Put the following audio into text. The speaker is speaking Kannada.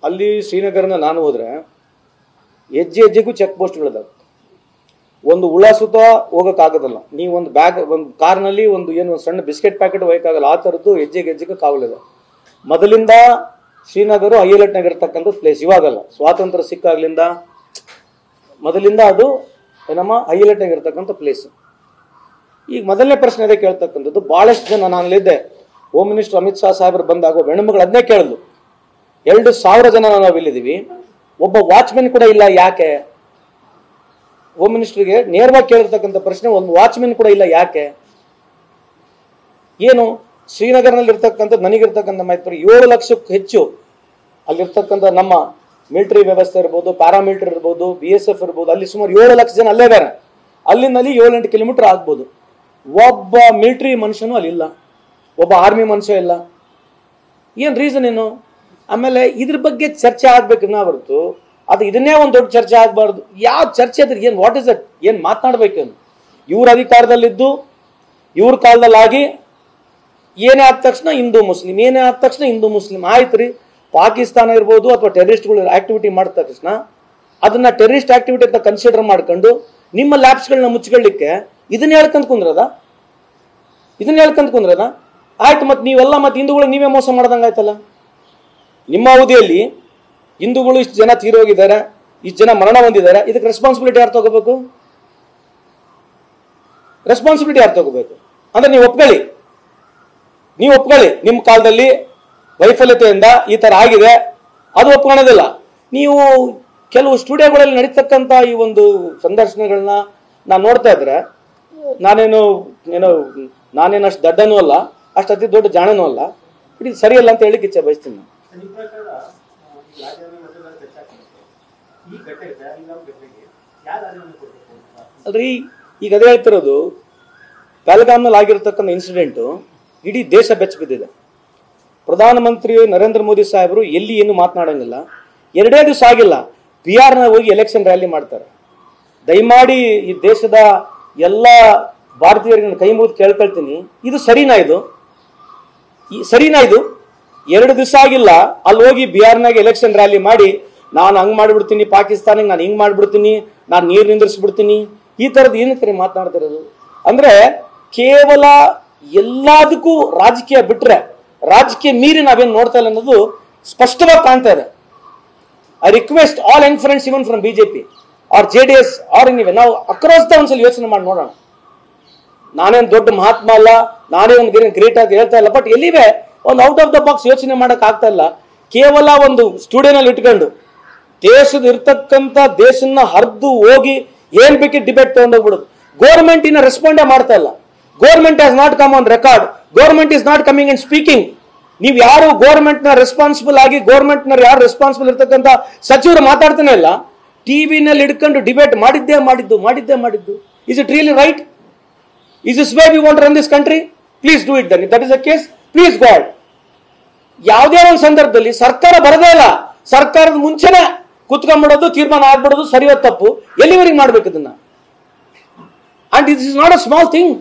ಅಲ್ಲಿ ಶ್ರೀನಗರನ ನಾನು ಹೋದ್ರೆ ಹೆಜ್ಜೆ ಹೆಜ್ಜೆಗೂ ಚೆಕ್ ಪೋಸ್ಟ್ಗಳಿದಾವೆ. ಒಂದು ಹುಳ ಸುತ್ತ ಹೋಗಕ್ಕಾಗೋದಲ್ಲ. ನೀವು ಒಂದು ಬ್ಯಾಗ್, ಒಂದು ಕಾರ್ನಲ್ಲಿ ಒಂದು ಏನು ಸಣ್ಣ ಬಿಸ್ಕೆಟ್ ಪ್ಯಾಕೆಟ್ ಒಯ್ಯಕ್ಕಾಗಲ್ಲ. ಆ ಥರದ್ದು ಹೆಜ್ಜೆಗೆ ಹೆಜ್ಜೆಗೂ ಕಾವಲಿದೆ. ಮೊದಲಿಂದ ಶ್ರೀನಗರ ಹೈಲೈಟ್ನಾಗ ಇರ್ತಕ್ಕಂಥ ಪ್ಲೇಸ್, ಇವಾಗಲ್ಲ, ಸ್ವಾತಂತ್ರ್ಯ ಸಿಕ್ಕಾಗ್ಲಿಂದ ಮೊದಲಿಂದ ಅದು ಏನಮ್ಮ ಹೈಲೈಟ್ನಾಗ ಇರ್ತಕ್ಕಂಥ ಪ್ಲೇಸ್. ಈಗ ಮೊದಲನೇ ಪ್ರಶ್ನೆ ಅದೇ ಕೇಳ್ತಕ್ಕಂಥದ್ದು. ಬಹಳಷ್ಟು ಜನ, ನಾನಲ್ಲಿದ್ದೆ, ಹೋಮ್ ಮಿನಿಸ್ಟರ್ ಅಮಿತ್ ಶಾ ಸಾಹೇಬ್ರು ಬಂದಾಗ ಹೆಣ್ಮಗಳು ಅದನ್ನೇ ಕೇಳಿದ್ರು. 2,000 ಜನ ನಾವು ಇಲ್ಲಿದ್ದೀವಿ, ಒಬ್ಬ ವಾಚ್ಮೆನ್ ಕೂಡ ಇಲ್ಲ, ಯಾಕೆ? ಹೋಮ್ ಮಿನಿಸ್ಟರ್ಗೆ ನೇರವಾಗಿ ಕೇಳಿರ್ತಕ್ಕಂಥ ಪ್ರಶ್ನೆ, ಒಂದು ವಾಚ್ಮೆನ್ ಕೂಡ ಇಲ್ಲ, ಯಾಕೆ? ಏನು ಶ್ರೀನಗರ್ನಲ್ಲಿ ಇರ್ತಕ್ಕಂಥ, ನನಗಿರ್ತಕ್ಕಂಥ ಮಾಹಿತಿ 7 ಲಕ್ಷಕ್ಕೂ ಹೆಚ್ಚು ಅಲ್ಲಿರ್ತಕ್ಕಂಥ ನಮ್ಮ ಮಿಲಿಟರಿ ವ್ಯವಸ್ಥೆ ಇರ್ಬೋದು, ಪ್ಯಾರಾಮಿಲಿಟರಿ ಇರ್ಬೋದು, BSF ಇರ್ಬೋದು, ಅಲ್ಲಿ ಸುಮಾರು 7 ಲಕ್ಷ ಜನ ಅಲ್ಲೇ ಇದ್ದಾರೆ. ಅಲ್ಲಿಂದಲ್ಲಿ 7-8 ಕಿಲೋಮೀಟರ್ ಆಗ್ಬೋದು. ಒಬ್ಬ ಮಿಲಿಟರಿ ಮನುಷ್ಯನೂ ಅಲ್ಲಿಲ್ಲ, ಒಬ್ಬ ಆರ್ಮಿ ಮನುಷ್ಯ ಇಲ್ಲ. ಏನು ರೀಸನ್ ಏನು? ಆಮೇಲೆ ಇದ್ರ ಬಗ್ಗೆ ಚರ್ಚೆ ಆಗ್ಬೇಕು ಹೊರತು ಅದು ಇದನ್ನೇ ಒಂದು ದೊಡ್ಡ ಚರ್ಚೆ ಆಗಬಾರ್ದು. ಯಾವ ಚರ್ಚೆ ಅದ್ರ ಏನು, ವಾಟ್ ಇಸ್ ದಟ್, ಏನು ಮಾತನಾಡ್ಬೇಕೇನು? ಇವ್ರ ಅಧಿಕಾರದಲ್ಲಿದ್ದು ಇವ್ರ ಕಾಲದಲ್ಲಾಗಿ ಏನೇ ಆದ ತಕ್ಷಣ ಹಿಂದೂ ಮುಸ್ಲಿಂ, ಏನೇ ಆದ ತಕ್ಷಣ ಹಿಂದೂ ಮುಸ್ಲಿಂ ಆಯ್ತು ರೀ. ಪಾಕಿಸ್ತಾನ ಇರ್ಬೋದು ಅಥವಾ ಟೆರರಿಸ್ಟ್ಗಳು ಆಕ್ಟಿವಿಟಿ ಮಾಡಿದ ತಕ್ಷಣ ಅದನ್ನ ಟೆರರಿಸ್ಟ್ ಆಕ್ಟಿವಿಟಿ ಅಂತ ಕನ್ಸಿಡರ್ ಮಾಡ್ಕೊಂಡು ನಿಮ್ಮ ಲ್ಯಾಬ್ಸ್ಗಳನ್ನ ಮುಚ್ಕೊಳ್ಳಿಕ್ಕೆ ಇದನ್ನ ಹೇಳ್ಕೊಂತ ಕುಂದ್ರದ ಆಯ್ತು. ಮತ್ತೆ ನೀವೆಲ್ಲ ಮತ್ತೆ ಹಿಂದೂಗಳು ನೀವೇ ಮೋಸ ಮಾಡ್ದಂಗೆ ಆಯ್ತಲ್ಲ. ನಿಮ್ಮ ಅವಧಿಯಲ್ಲಿ ಹಿಂದೂಗಳು ಇಷ್ಟು ಜನ ತೀರೋಗಿದ್ದಾರೆ, ಇಷ್ಟು ಜನ ಮರಣ ಹೊಂದಿದ್ದಾರೆ, ಇದಕ್ಕೆ ರೆಸ್ಪಾನ್ಸಿಬಿಲಿಟಿ ಯಾರು ತಗೋಬೇಕು? ಅಂದ್ರೆ ನೀವು ಒಪ್ಕೊಳ್ಳಿ, ನಿಮ್ಮ ಕಾಲದಲ್ಲಿ ವೈಫಲ್ಯತೆಯಿಂದ ಈ ತರ ಆಗಿದೆ, ಅದು ಒಪ್ಕೊಳ್ಳೋದಿಲ್ಲ. ನೀವು ಕೆಲವು ಸ್ಟುಡಿಯೋಗಳಲ್ಲಿ ನಡೀತಕ್ಕಂಥ ಈ ಒಂದು ಸಂದರ್ಶನಗಳನ್ನ ನಾನು ನೋಡ್ತಾ ಇದ್ರೆ ನಾನೇನು ಅಷ್ಟು ದಡ್ಡನೂ ಅಲ್ಲ, ಅಷ್ಟು ಅತಿ ದೊಡ್ಡ ಜಾಣನೂ ಅಲ್ಲ, ಇದು ಸರಿಯಲ್ಲ ಅಂತ ಹೇಳಿಕ್ಕೆ ಇಚ್ಛೆ ಬಯಸ್ತೀನಿ ನಾನು. ಅಲ್ರಿ, ಈಗ ಅದೇ ಹೇಳ್ತಿರೋದು, ಪಹಲ್ಗಾಮ್ನಲ್ಲಿ ಆಗಿರತಕ್ಕಂಥ ಇನ್ಸಿಡೆಂಟು ಇಡೀ ದೇಶ ಬೆಚ್ಚ ಬಿದ್ದಿದೆ. ಪ್ರಧಾನಮಂತ್ರಿ ನರೇಂದ್ರ ಮೋದಿ ಸಾಹೇಬರು ಎಲ್ಲಿ ಏನು ಮಾತನಾಡಂಗಿಲ್ಲ. 2 ದಿವಸ ಆಗಿಲ್ಲ, ಬಿಹಾರ್ನ ಹೋಗಿ ಎಲೆಕ್ಷನ್ ರ್ಯಾಲಿ ಮಾಡ್ತಾರೆ. ದಯಮಾಡಿ ಈ ದೇಶದ ಎಲ್ಲ ಭಾರತೀಯರಿಗೆ ಕೈ ಮುಗಿದು ಕೇಳ್ಕೊಳ್ತೀನಿ, ಇದು ಸರಿನಾ? ಇದು 2 ದಿವಸ ಆಗಿಲ್ಲ, ಅಲ್ಲಿ ಹೋಗಿ ಬಿಹಾರ್ನಾಗ ಎಲೆಕ್ಷನ್ ರ್ಯಾಲಿ ಮಾಡಿ ನಾನು ಹಂಗ್ ಮಾಡಿಬಿಡ್ತೀನಿ, ಪಾಕಿಸ್ತಾನಿಗೆ ನಾನು ಹಿಂಗ್ ಮಾಡಿಬಿಡ್ತೀನಿ, ನಾನು ನೀರು ನಿಂದ್ರಿಸ್ಬಿಡ್ತೀನಿ, ಈ ತರದ್ ಏನಕ್ಕೆ ಮಾತನಾಡ್ತಿರೋದು? ಅಂದ್ರೆ ಕೇವಲ ಎಲ್ಲದಕ್ಕೂ ರಾಜಕೀಯ ಬಿಟ್ರೆ ರಾಜಕೀಯ ಮೀರಿ ನಾವೇನು ನೋಡ್ತಾ ಇಲ್ಲ ಅನ್ನೋದು ಸ್ಪಷ್ಟವಾಗಿ ಕಾಣ್ತಾ ಇದೆ. I request all young friends, even from BJP or JDS or anyway, ನಾವು ಅಕ್ರಾಸ್ ದ ಒಂದ್ಸಲ ಯೋಚನೆ ಮಾಡಿ ನೋಡೋಣ. ನಾನೇನು ದೊಡ್ಡ ಮಹಾತ್ಮ ಅಲ್ಲ, ನಾನೇ ಒಂದು ಗ್ರೇಟ್ ಆಗಿ ಹೇಳ್ತಾ ಇಲ್ಲ, ಬಟ್ ಎಲ್ಲಿವೆ ಒಂದು ಔಟ್ ಆಫ್ ದ ಬಾಕ್ಸ್ ಯೋಚನೆ ಮಾಡಕ್ ಆಗ್ತಾ ಇಲ್ಲ. ಕೇವಲ ಒಂದು ಸ್ಟುಡಿಯೋನಲ್ಲಿ ಇಟ್ಕೊಂಡು ದೇಶದ ಇರ್ತಕ್ಕಂಥ ದೇಶನ ಹರಿದು ಹೋಗಿ ಏನ್ ಬೇಕಿತ್ತು ಡಿಬೇಟ್ ತಗೊಂಡೋಗ್ಬಿಡುದು. ಗೌರ್ಮೆಂಟ್ ಇನ್ನ ರೆಸ್ಪಾಂಡೇ ಮಾಡ್ತಾ ಇಲ್ಲ. Government has not come on record, government is not coming and speaking. ನೀವು ಯಾರು ಗೌರ್ಮೆಂಟ್ ನ ರೆಸ್ಪಾನ್ಸಿಬಲ್ ಆಗಿ, ಗೌರ್ಮೆಂಟ್ ನ ಯಾರು ರೆಸ್ಪಾನ್ಸಿಬಲ್ ಇರ್ತಕ್ಕಂಥ ಸಚಿವರು ಮಾತಾಡ್ತಾನೆ ಇಲ್ಲ. ಟಿವಿನಲ್ಲಿ ಹಿಡ್ಕೊಂಡು ಡಿಬೇಟ್ ಮಾಡಿದ್ದೇ ಮಾಡಿದ್ದು. Is it really right? Is this way we want to run this country? Please do it then. If that is the case, please go ahead. ಯಾವುದೇ ಒಂದು ಸಂದರ್ಭದಲ್ಲಿ ಸರ್ಕಾರ ಬರದೇ ಇಲ್ಲ, ಸರ್ಕಾರದ ಮುಂಚೆನೆ ಕುತ್ಕೊಂಡ್ಬಿಡೋದು, ತೀರ್ಮಾನ ಆಗ್ಬಿಡೋದು, ಸರಿಯೋ ತಪ್ಪು ಎಲ್ಲಿವರೆಗೆ ಮಾಡ್ಬೇಕು ಇದನ್ನ? And this is not a small thing.